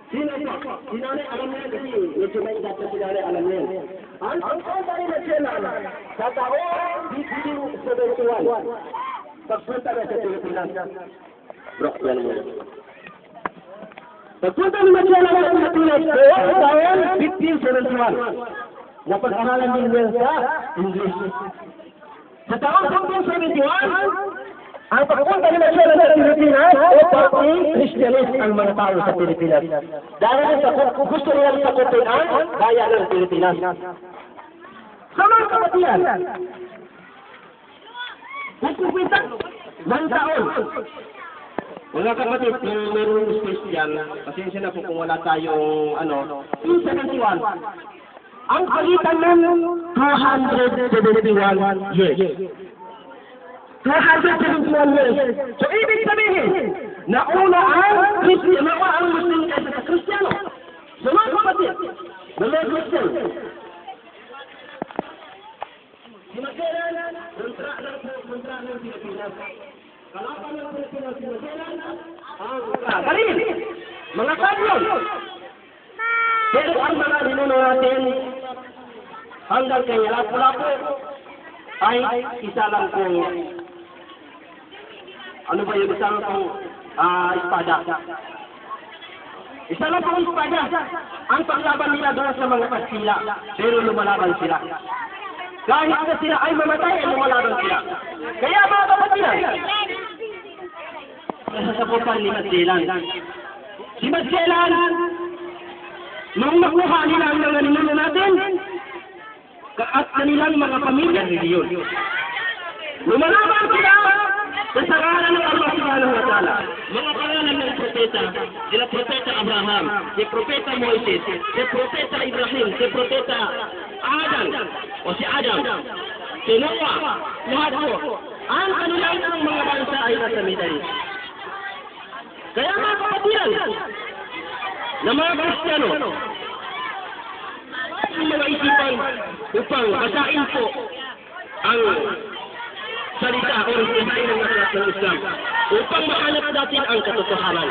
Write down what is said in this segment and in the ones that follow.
Sino po? Si nanay alam niya kasi medyo may edad na si nanay alam niya. Ang pagpunta ni Magellan sa taong 1571, pagpunta na sa Pilipinas. Bro, yan mo. Pagpunta ni Magellan sa Pilipinas sa taong 1571, napag-aralan din niya sa English. Sa taong 1571, ang pagpunta ni Magellan sa Pilipinas o pag-Christianist ang mga tao sa Pilipinas. Dahil sa gusto nilang sakutin ang bayan ng Pilipinas. Sa mga kapatian, nagpupinta ng taon. Mga kapatid, kung meron space dyan, pasensya na po kung wala tayong 271. Ang pagitan ng 271 years. 271 years. So, ibig sabihin, nauna ang Muslim kaysa sa Kristiyano. So, mga kapatid, na may Christian. Si Magellan, kontra ng Pilipinas. Kalaban ng Pilipinas si Magellan, galing! Mga kanyon! Pero ang mga ninuno natin, hanggang kay Lapu-Lapu, ay isa lang kung ano ba yung isa lang pong espada? Isa lang pong espada. Ang paglaban nila doon sa mga Kastila, pero lumalaban sila. Kahit na sila ay mamatay, ay lumalaban sila. Kaya mga kapatiran, nasasakupan ni Magellan. Si Magellan, nung nakuha nila ang mga ninuno natin, at kanilang mga pamilya reliyon. Lumalaban sila sa pangalan ng Allah Subhanahu wa Ta'ala. Mga pangalan ng propeta, sila propeta Abraham, si propeta Moises, si propeta Ibrahim, si propeta Adam, o si Adam, si Noah, lahat po. Ang kanilang mga bansa ay nasa Middle East. Kaya mga kapatiran, na mga Kristiyano, mga isipan upang basahin po ang salita o rintihain ng aklat ng Islam upang mahanap natin ang katotohanan.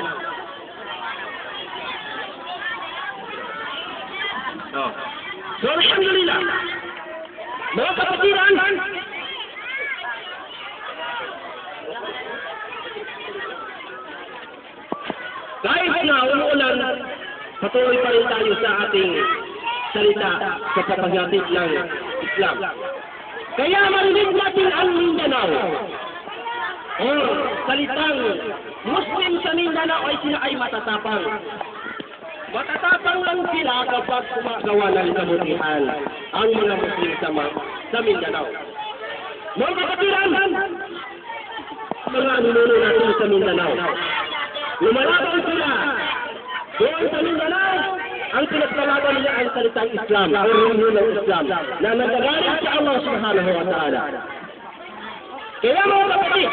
So, alhamdulillah, mga kapatiran, kahit na umuulan, patuloy pa rin tayo sa ating salita sa paghahatid ng Islam. Kaya marinig natin ang Mindanao. O salitang Muslim sa Mindanao ay sila ay matatapang. Matatapang lang sila kapag gumagawa ng kabutihan ang mga Muslim sa Mindanao. Mga kapatiran, mga ninuno natin sa Mindanao. Lumalaban sila doon sa Mindanao. Ang pinaglalaban nila ang salitang Islam, o relihiyon ng Islam, na nagagalit sa Allah Subhanahu wa Ta'ala. Kaya mga kapatid,